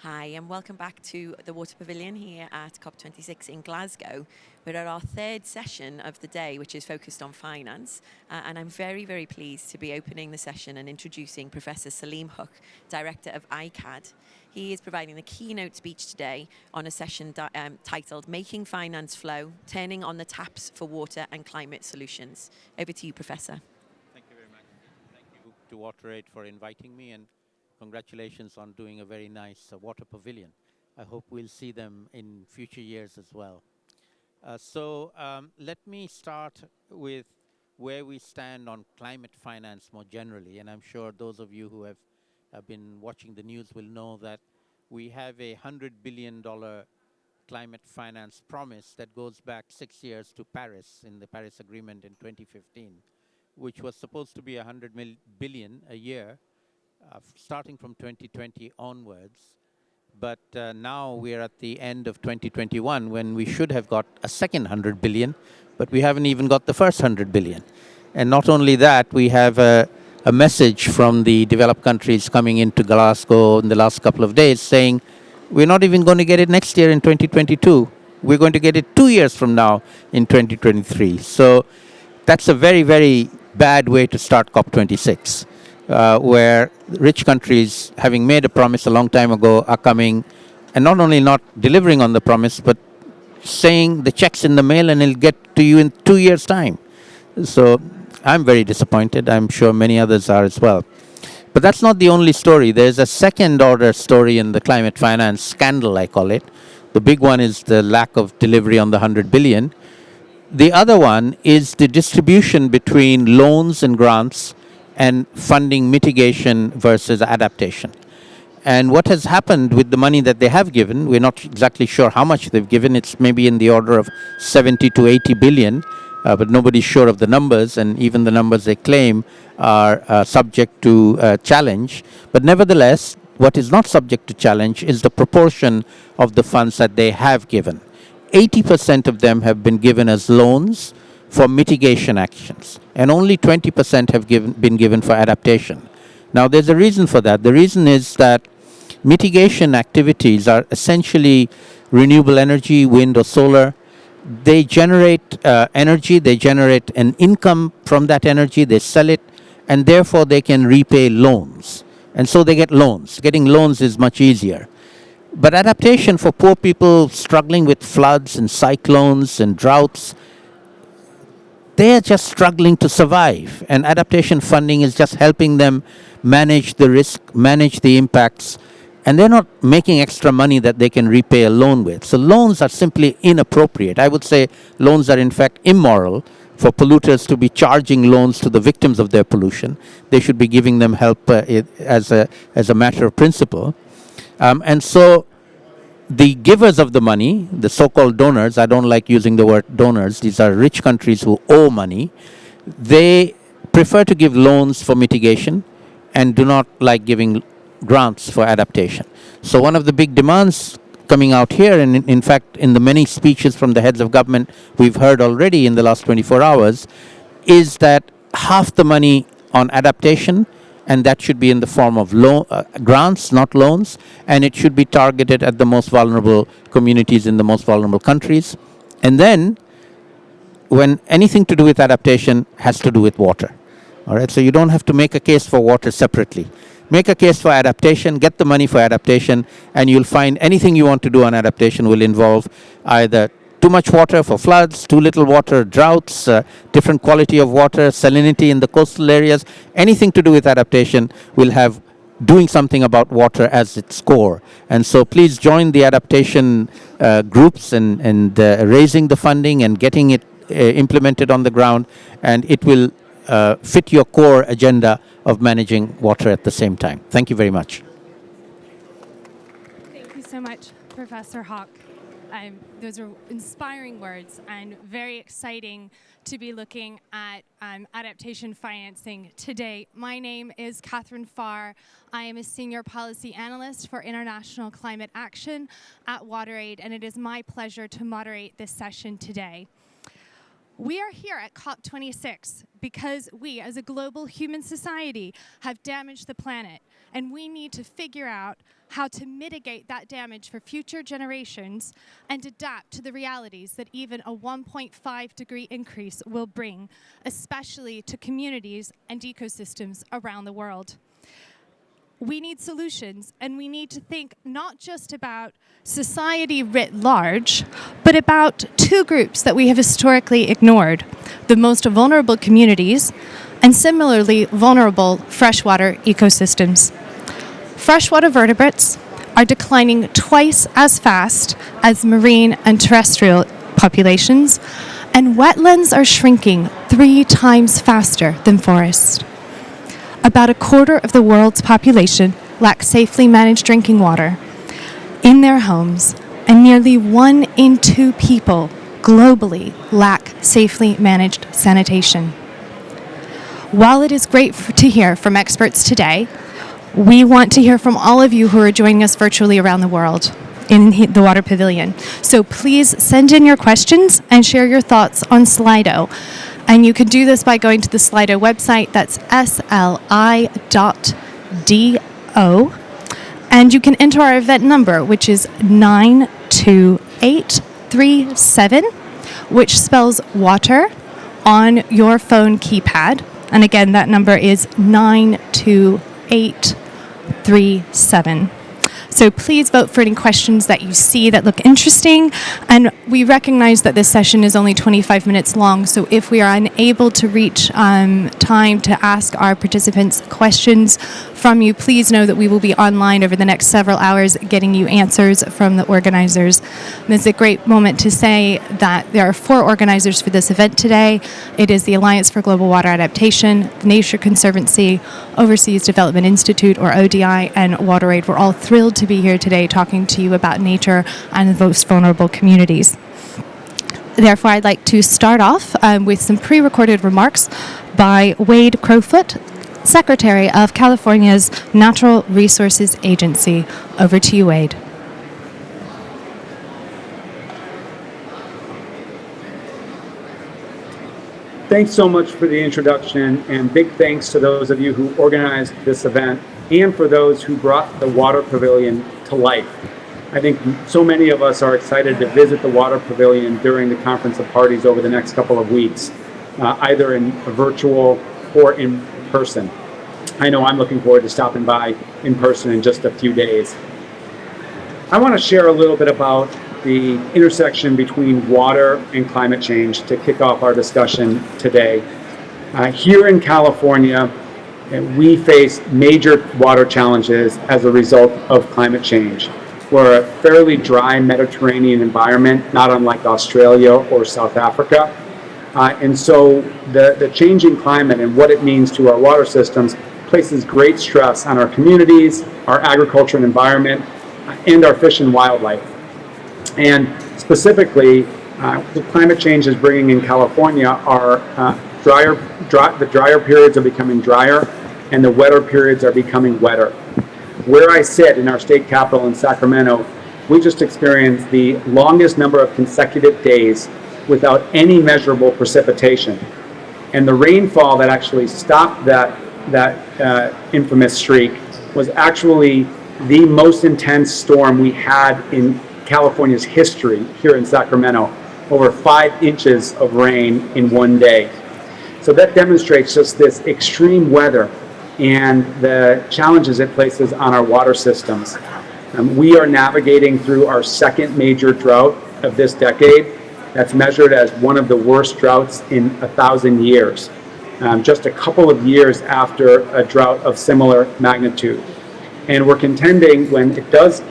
Hi, and welcome back to the Water Pavilion here at COP26 in Glasgow. We're at our third session of the day, which is focused on finance. And I'm very, very pleased to be opening the session and introducing Professor Salim Hook, Director of ICAD. He is providing the keynote speech today on a session titled Making Finance Flow, Turning on the Taps for Water and Climate Solutions. Over to you, Professor. Thank you very much. Thank you to WaterAid for inviting me, and congratulations on doing a very nice water pavilion. I hope we'll see them in future years as well. Let me start with where we stand on climate finance more generally, and I'm sure those of you who have been watching the news will know that we have a $100 billion climate finance promise that goes back 6 years to Paris in the Paris Agreement in 2015, which was supposed to be $100 billion a year, starting from 2020 onwards. But now we're at the end of 2021 when we should have got a second 100 billion, but we haven't even got the first 100 billion. And not only that, we have a message from the developed countries coming into Glasgow in the last couple of days saying, we're not even going to get it next year in 2022. We're going to get it 2 years from now in 2023. So that's a very, very bad way to start COP26. Where rich countries, having made a promise a long time ago, are coming and not only not delivering on the promise, but saying the check's in the mail and it'll get to you in 2 years' time. So I'm very disappointed. I'm sure many others are as well. But that's not the only story. There's a second-order story in the climate finance scandal, I call it. The big one is the lack of delivery on the 100 billion. The other one is the distribution between loans and grants and funding mitigation versus adaptation. And what has happened with the money that they have given, we're not exactly sure how much they've given. It's maybe in the order of 70 to 80 billion, but nobody's sure of the numbers, and even the numbers they claim are subject to challenge. But nevertheless, what is not subject to challenge is the proportion of the funds that they have given. 80% of them have been given as loans for mitigation actions, and only 20% have been given for adaptation. Now, there's a reason for that. The reason is that mitigation activities are essentially renewable energy, wind or solar. They generate energy, they generate an income from that energy, they sell it, and therefore they can repay loans. And so they get loans. Getting loans is much easier. But adaptation for poor people struggling with floods and cyclones and droughts, they are just struggling to survive, and adaptation funding is just helping them manage the risk, manage the impacts, and they're not making extra money that they can repay a loan with. So loans are simply inappropriate. I would say loans are in fact immoral for polluters to be charging loans to the victims of their pollution. They should be giving them help as a matter of principle. And so the givers of the money, the so-called donors, I don't like using the word donors, these are rich countries who owe money, they prefer to give loans for mitigation and do not like giving grants for adaptation. So one of the big demands coming out here, and in fact in the many speeches from the heads of government we've heard already in the last 24 hours, is that half the money on adaptation, and that should be in the form of grants, not loans, and it should be targeted at the most vulnerable communities in the most vulnerable countries. And then, when anything to do with adaptation has to do with water. All right, so you don't have to make a case for water separately. Make a case for adaptation, get the money for adaptation, and you'll find anything you want to do on adaptation will involve either too much water for floods, too little water, droughts, different quality of water, salinity in the coastal areas. Anything to do with adaptation will have doing something about water as its core. And so please join the adaptation groups and raising the funding and getting it implemented on the ground, and it will fit your core agenda of managing water at the same time. Thank you very much. Thank you so much, Professor Hawk. Those are inspiring words and very exciting to be looking at adaptation financing today. My name is Catherine Farr. I am a Senior Policy Analyst for International Climate Action at WaterAid, and it is my pleasure to moderate this session today. We are here at COP26 because we, as a global human society, have damaged the planet, and we need to figure out how to mitigate that damage for future generations and adapt to the realities that even a 1.5 degree increase will bring, especially to communities and ecosystems around the world. We need solutions, and we need to think not just about society writ large, but about two groups that we have historically ignored: the most vulnerable communities and similarly vulnerable freshwater ecosystems. Freshwater vertebrates are declining twice as fast as marine and terrestrial populations, and wetlands are shrinking 3 times faster than forests. About a quarter of the world's population lack safely managed drinking water in their homes, and nearly 1 in 2 people globally lack safely managed sanitation. While it is great to hear from experts today, we want to hear from all of you who are joining us virtually around the world in the Water Pavilion. So please send in your questions and share your thoughts on Slido. And you can do this by going to the Slido website, that's sli.do. And you can enter our event number, which is 92837, which spells water on your phone keypad. And again, that number is 92837. So please vote for any questions that you see that look interesting. And we recognize that this session is only 25 minutes long, so if we are unable to reach time to ask our participants questions from you, please know that we will be online over the next several hours getting you answers from the organizers. And this is a great moment to say that there are 4 organizers for this event today. It is the Alliance for Global Water Adaptation, the Nature Conservancy, Overseas Development Institute, or ODI, and WaterAid. We're all thrilled to be here today talking to you about nature and the most vulnerable communities. Therefore, I'd like to start off with some pre-recorded remarks by Wade Crowfoot, Secretary of California's Natural Resources Agency. Over to you, Wade. Thanks so much for the introduction, and big thanks to those of you who organized this event and for those who brought the Water Pavilion to life. I think so many of us are excited to visit the Water Pavilion during the Conference of Parties over the next couple of weeks, either in virtual or in person. I know I'm looking forward to stopping by in person in just a few days. I want to share a little bit about the intersection between water and climate change to kick off our discussion today. Here in California, we face major water challenges as a result of climate change. We're a fairly dry Mediterranean environment, not unlike Australia or South Africa. And so the changing climate and what it means to our water systems places great stress on our communities, our agriculture and environment, and our fish and wildlife. And specifically, the climate change is bringing in California are the drier periods are becoming drier, and the wetter periods are becoming wetter. Where I sit in our state capital in Sacramento, we just experienced the longest number of consecutive days without any measurable precipitation. And the rainfall that actually stopped that infamous streak was actually the most intense storm we had in California's history here in Sacramento, over 5 inches of rain in one day. So that demonstrates just this extreme weather and the challenges it places on our water systems. We are navigating through our second major drought of this decade. That's measured as one of the worst droughts in 1,000 years, just a couple of years after a drought of similar magnitude. And we're contending when it does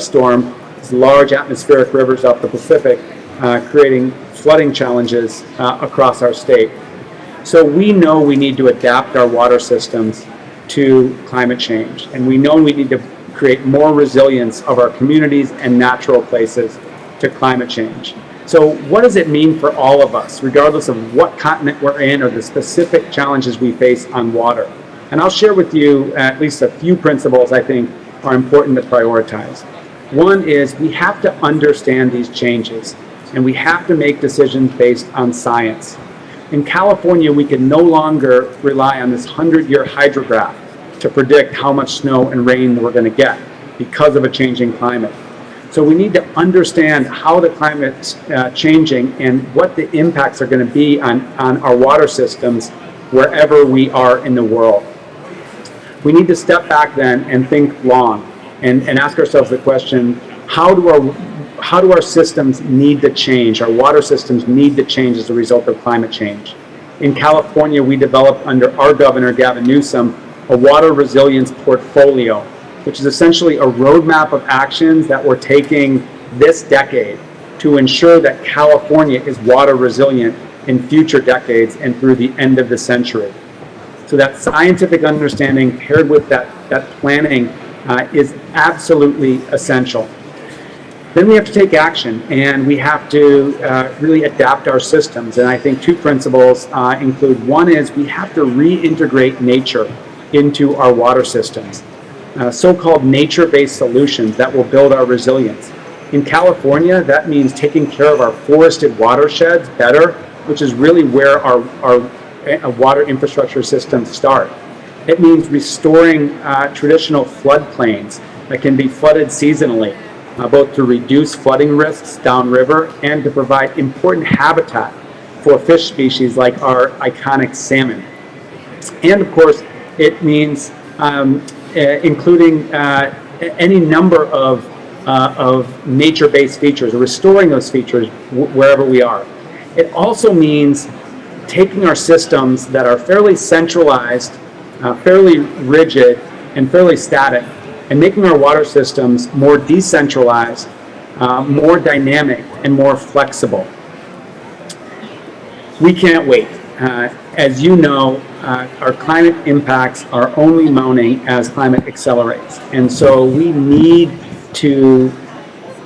storm, these large atmospheric rivers up the Pacific, creating flooding challenges across our state. So we know we need to adapt our water systems to climate change, and we know we need to create more resilience of our communities and natural places to climate change. So what does it mean for all of us, regardless of what continent we're in or the specific challenges we face on water? And I'll share with you at least a few principles I think are important to prioritize. One is we have to understand these changes. and we have to make decisions based on science. In California, we can no longer rely on this 100-year hydrograph to predict how much snow and rain we're going to get because of a changing climate. So we need to understand how the climate's changing and what the impacts are going to be on our water systems wherever we are in the world. We need to step back then and think long and ask ourselves the question, how do our systems need to change? Our water systems need to change as a result of climate change. In California, we developed under our governor, Gavin Newsom, a water resilience portfolio, which is essentially a roadmap of actions that we're taking this decade to ensure that California is water resilient in future decades and through the end of the century. So that scientific understanding paired with that planning is absolutely essential. Then we have to take action, and we have to really adapt our systems. And I think two principles include, one is we have to reintegrate nature into our water systems, so-called nature-based solutions that will build our resilience. In California, that means taking care of our forested watersheds better, which is really where our water infrastructure systems start. It means restoring traditional floodplains that can be flooded seasonally, both to reduce flooding risks downriver and to provide important habitat for fish species like our iconic salmon. And of course, it means including any number of nature-based features, or restoring those features wherever we are. It also means taking our systems that are fairly centralized, fairly rigid, and fairly static, and making our water systems more decentralized, more dynamic, and more flexible. We can't wait. As you know, our climate impacts are only mounting as climate accelerates. And so we need to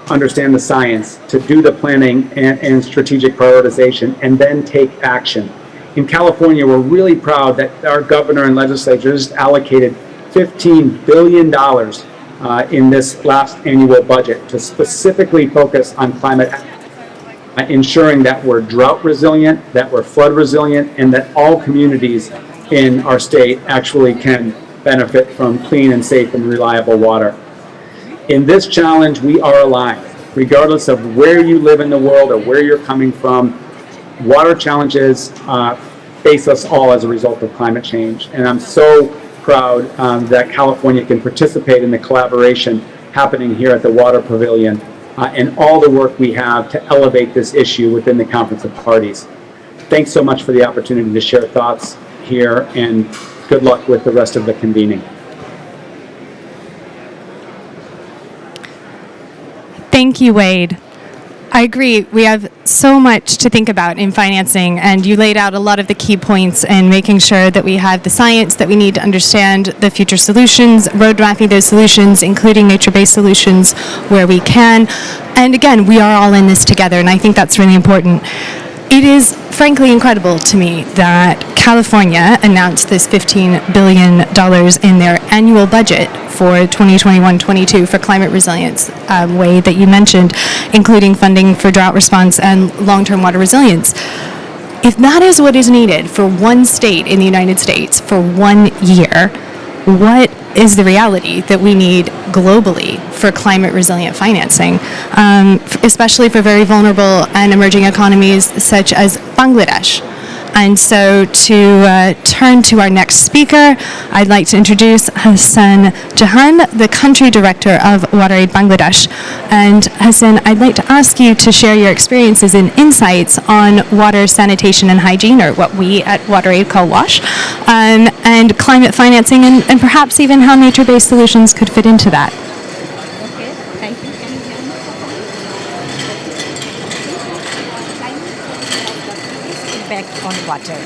understand the science, to do the planning and strategic prioritization, and then take action. In California, we're really proud that our governor and legislature just allocated $15 billion in this last annual budget to specifically focus on climate action, ensuring that we're drought resilient, that we're flood resilient, and that all communities in our state actually can benefit from clean and safe and reliable water. In this challenge, we are aligned. Regardless of where you live in the world or where you're coming from, water challenges face us all as a result of climate change. And I'm so proud that California can participate in the collaboration happening here at the Water Pavilion and all the work we have to elevate this issue within the Conference of Parties. Thanks so much for the opportunity to share thoughts here, and good luck with the rest of the convening. Thank you, Wade. I agree. We have so much to think about in financing, and you laid out a lot of the key points in making sure that we have the science that we need to understand the future solutions, road mapping those solutions, including nature-based solutions where we can. And again, we are all in this together, and I think that's really important. It is frankly incredible to me that California announced this $15 billion in their annual budget for 2021-22 for climate resilience, Wade, that you mentioned, including funding for drought response and long-term water resilience. If that is what is needed for one state in the United States for 1 year, what is the reality that we need globally for climate resilient financing, especially for very vulnerable and emerging economies such as Bangladesh? And so to turn to our next speaker, I'd like to introduce Hassan Jahan, the country director of WaterAid Bangladesh. And Hassan, I'd like to ask you to share your experiences and insights on water sanitation and hygiene, or what we at WaterAid call WASH, and climate financing, and perhaps even how nature-based solutions could fit into that. Okay, thank you. Impact on water.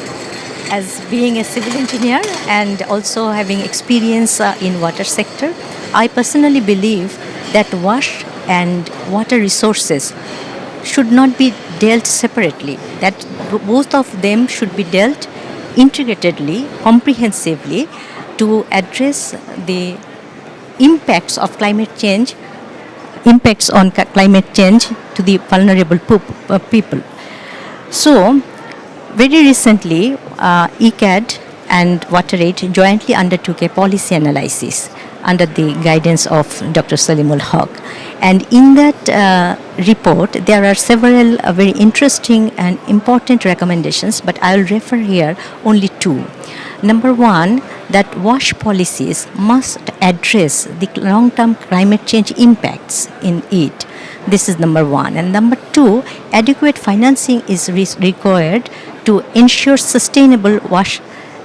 As being a civil engineer and also having experience in water sector, I personally believe that WASH and water resources should not be dealt separately, that both of them should be dealt integratedly, comprehensively, to address the impacts of climate change impacts on climate change to the vulnerable people. So, very recently, ECAD and WaterAid jointly undertook a policy analysis under the guidance of Dr. Salimul Haq. And in that report, there are several very interesting and important recommendations, but I will refer here only two. Number one, that WASH policies must address the long-term climate change impacts in it. This is number one. And number two, adequate financing is required to ensure sustainable WASH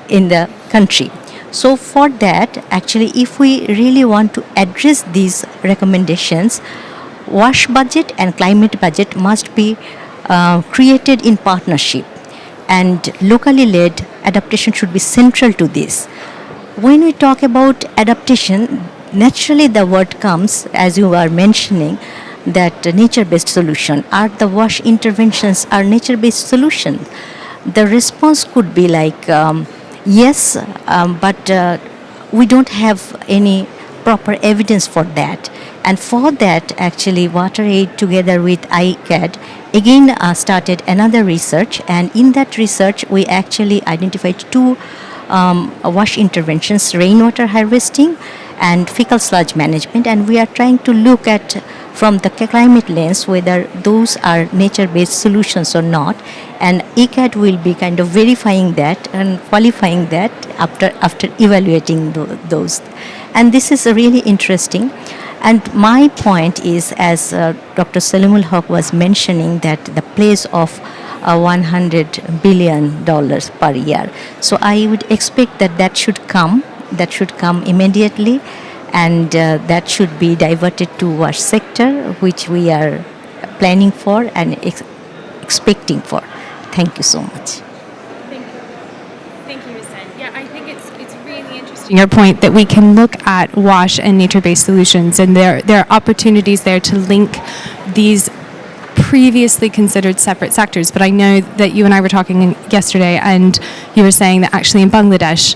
in the country. So for that, actually, if we really want to address these recommendations, WASH budget and climate budget must be created in partnership, and locally led adaptation should be central to this. When we talk about adaptation, naturally the word comes, as you are mentioning, that nature-based solution. Are the WASH interventions are nature-based solution? The response could be like, yes, but we don't have any proper evidence for that. And for that, actually, WaterAid together with ICAD again started another research. And in that research, we actually identified two WASH interventions: rainwater harvesting and fecal sludge management. And we are trying to look at, from the climate lens, whether those are nature-based solutions or not. And ECAD will be kind of verifying that and qualifying that after evaluating those. And this is really interesting. And my point is, as Dr. Salimul Haq was mentioning, that the place of $100 billion per year. So I would expect that should come immediately, and that should be diverted to our sector, which we are planning for and expecting for. Thank you so much. Thank you, Hussein. Yeah, I think it's really interesting your point that we can look at WASH and nature-based solutions, and there are opportunities there to link these previously considered separate sectors. But I know that you and I were talking yesterday, and you were saying that actually in Bangladesh,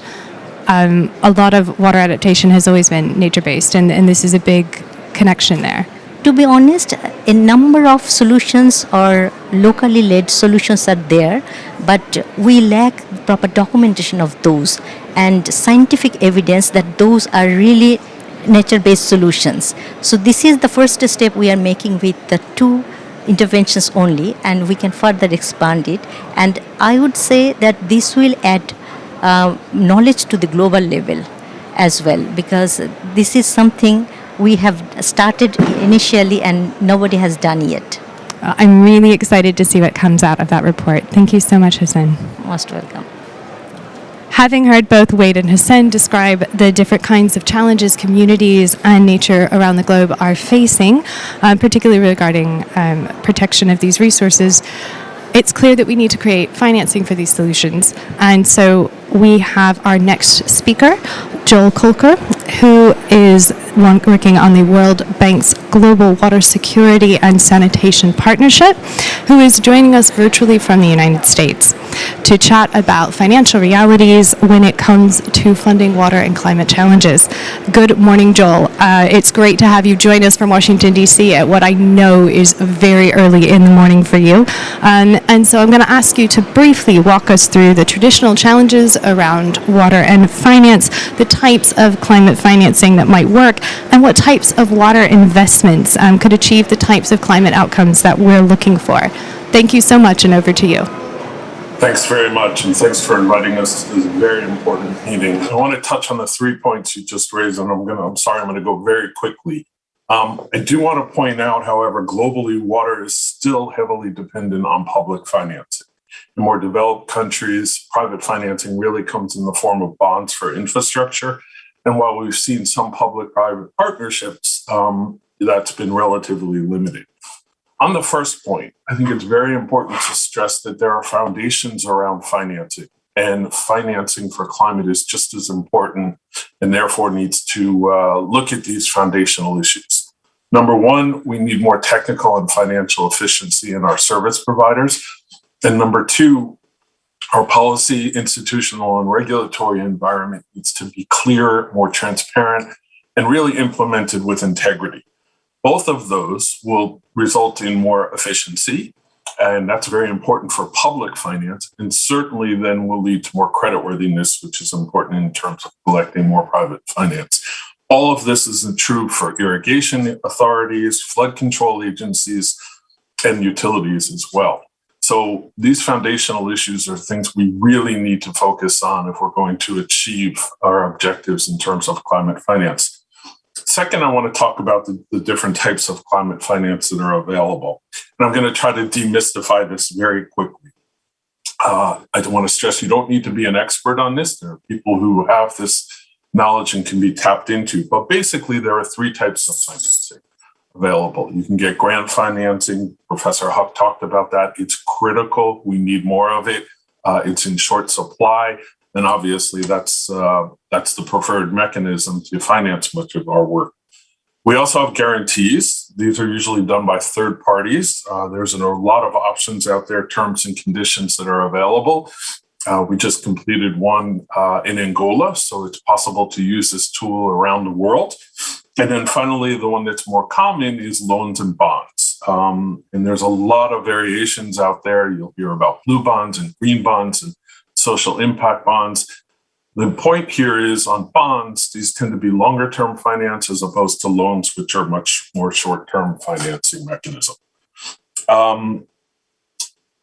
a lot of water adaptation has always been nature-based, and this is a big connection there. To be honest, a number of solutions or locally led solutions are there, but we lack proper documentation of those and scientific evidence that those are really nature-based solutions. So this is the first step we are making with the two interventions only, and we can further expand it. And I would say that this will add knowledge to the global level as well, because this is something we have started initially and nobody has done yet. I'm really excited to see what comes out of that report. Thank you so much, Hussein. Most welcome. Having heard both Wade and Hussein describe the different kinds of challenges communities and nature around the globe are facing, particularly regarding protection of these resources, it's clear that we need to create financing for these solutions. And so we have our next speaker, Joel Kolker, who is working on the World Bank's Global Water Security and Sanitation Partnership, who is joining us virtually from the United States to chat about financial realities when it comes to funding water and climate challenges. Good morning, Joel. It's great to have you join us from Washington, D.C. at what I know is very early in the morning for you. And so I'm going to ask you to briefly walk us through the traditional challenges around water and finance, the types of climate financing that might work, and what types of water investments could achieve the types of climate outcomes that we're looking for. Thank you so much, and over to you. Thanks very much, and thanks for inviting us to this very important meeting. I want to touch on the 3 points you just raised, and I'm going to go very quickly. I do want to point out, however, globally, water is still heavily dependent on public financing. In more developed countries, private financing really comes in the form of bonds for infrastructure. And while we've seen some public-private partnerships, that's been relatively limited. On the first point, I think it's very important to stress that there are foundations around financing, and financing for climate is just as important and therefore needs to look at these foundational issues. Number one, we need more technical and financial efficiency in our service providers. And number two, our policy, institutional, and regulatory environment needs to be clear, more transparent, and really implemented with integrity. Both of those will result in more efficiency, and that's very important for public finance, and certainly then will lead to more creditworthiness, which is important in terms of collecting more private finance. All of this is true for irrigation authorities, flood control agencies, and utilities as well. So these foundational issues are things we really need to focus on if we're going to achieve our objectives in terms of climate finance. Second, I want to talk about the different types of climate finance that are available. And I'm going to try to demystify this very quickly. I want to stress you don't need to be an expert on this. There are people who have this knowledge and can be tapped into. But basically, there are three types of financing available. You can get grant financing. Professor Huck talked about that. It's critical. We need more of it. It's in short supply. And obviously, that's the preferred mechanism to finance much of our work. We also have guarantees. These are usually done by third parties. There's a lot of options out there, terms and conditions that are available. We just completed one in Angola, so it's possible to use this tool around the world. And then finally, the one that's more common is loans and bonds. And there's a lot of variations out there. You'll hear about blue bonds and green bonds and social impact bonds. The point here is on bonds, these tend to be longer term finance as opposed to loans, which are much more short term financing mechanism.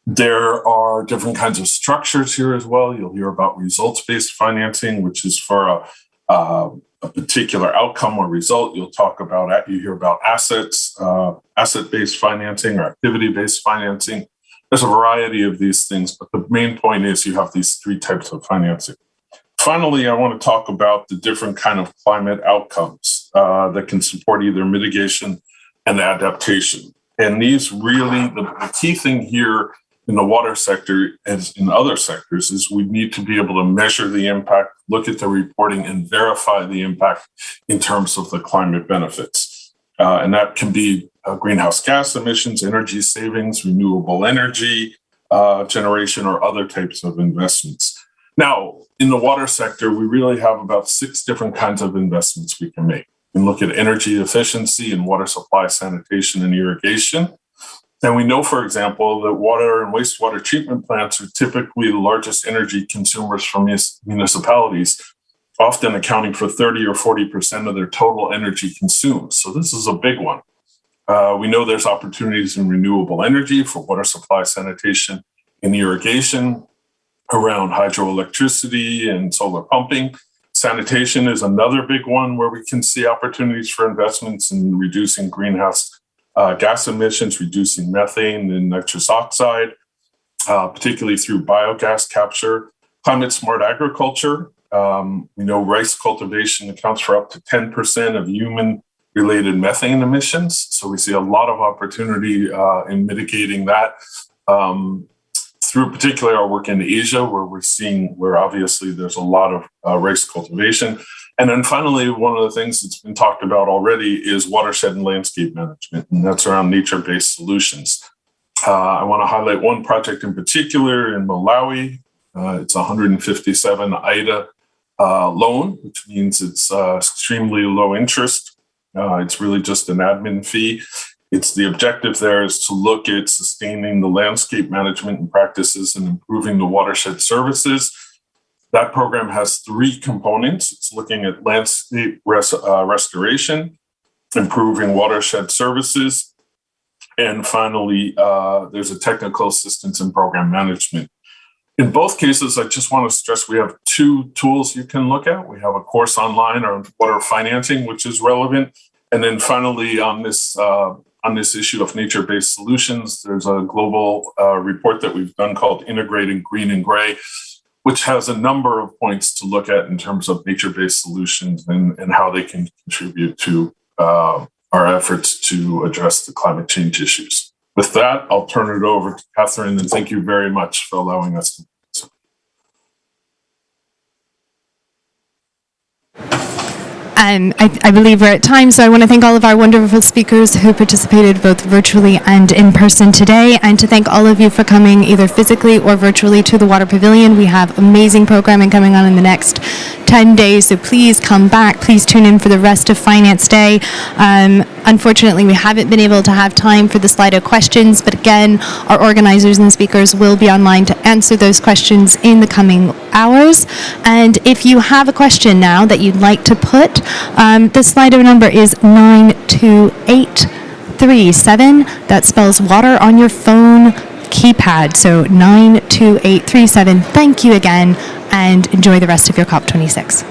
There are different kinds of structures here as well. You'll hear about results-based financing, which is for a particular outcome or result. You hear about asset-based financing or activity-based financing. There's a variety of these things, but the main point is you have these three types of financing. Finally, I want to talk about the different kind of climate outcomes that can support either mitigation and adaptation. And these really, the key thing here in the water sector, as in other sectors, is we need to be able to measure the impact, look at the reporting, and verify the impact in terms of the climate benefits. And that can be greenhouse gas emissions, energy savings, renewable energy generation, or other types of investments. Now, in the water sector, we really have about 6 different kinds of investments we can make. We can look at energy efficiency and water supply, sanitation, and irrigation. And we know, for example, that water and wastewater treatment plants are typically the largest energy consumers from municipalities, often accounting for 30 or 40% of their total energy consumed. So this is a big one. We know there's opportunities in renewable energy for water supply, sanitation, and irrigation, around hydroelectricity and solar pumping. Sanitation is another big one where we can see opportunities for investments in reducing greenhouse gas emissions, reducing methane and nitrous oxide, particularly through biogas capture. Climate smart agriculture. We know rice cultivation accounts for up to 10% of human-related methane emissions. So we see a lot of opportunity in mitigating that. Through particularly our work in Asia, where obviously there's a lot of rice cultivation. And then finally, one of the things that's been talked about already is watershed and landscape management, and that's around nature-based solutions. I want to highlight one project in particular in Malawi. It's 157 IDA loan, which means it's extremely low interest. It's really just an admin fee. The objective there is to look at sustaining the landscape management and practices and improving the watershed services. That program has 3 components. It's looking at landscape restoration, improving watershed services, and finally, there's a technical assistance in program management. In both cases, I just want to stress we have 2 tools you can look at. We have a course online on water financing, which is relevant. And then finally, on this issue of nature-based solutions, there's a global report that we've done called Integrating Green and Gray, which has a number of points to look at in terms of nature-based solutions and how they can contribute to our efforts to address the climate change issues. With that, I'll turn it over to Catherine, and thank you very much for allowing us to participate. I believe we're at time, so I want to thank all of our wonderful speakers who participated both virtually and in person today, and to thank all of you for coming either physically or virtually to the Water Pavilion. We have amazing programming coming on in the next 10 days, so please come back. Please tune in for the rest of Finance Day. Unfortunately, we haven't been able to have time for the Slido questions, but again, our organizers and speakers will be online to answer those questions in the coming hours. And if you have a question now that you'd like to put, the Slido number is 92837. That spells water on your phone keypad. So 92837. Thank you again, and enjoy the rest of your COP26.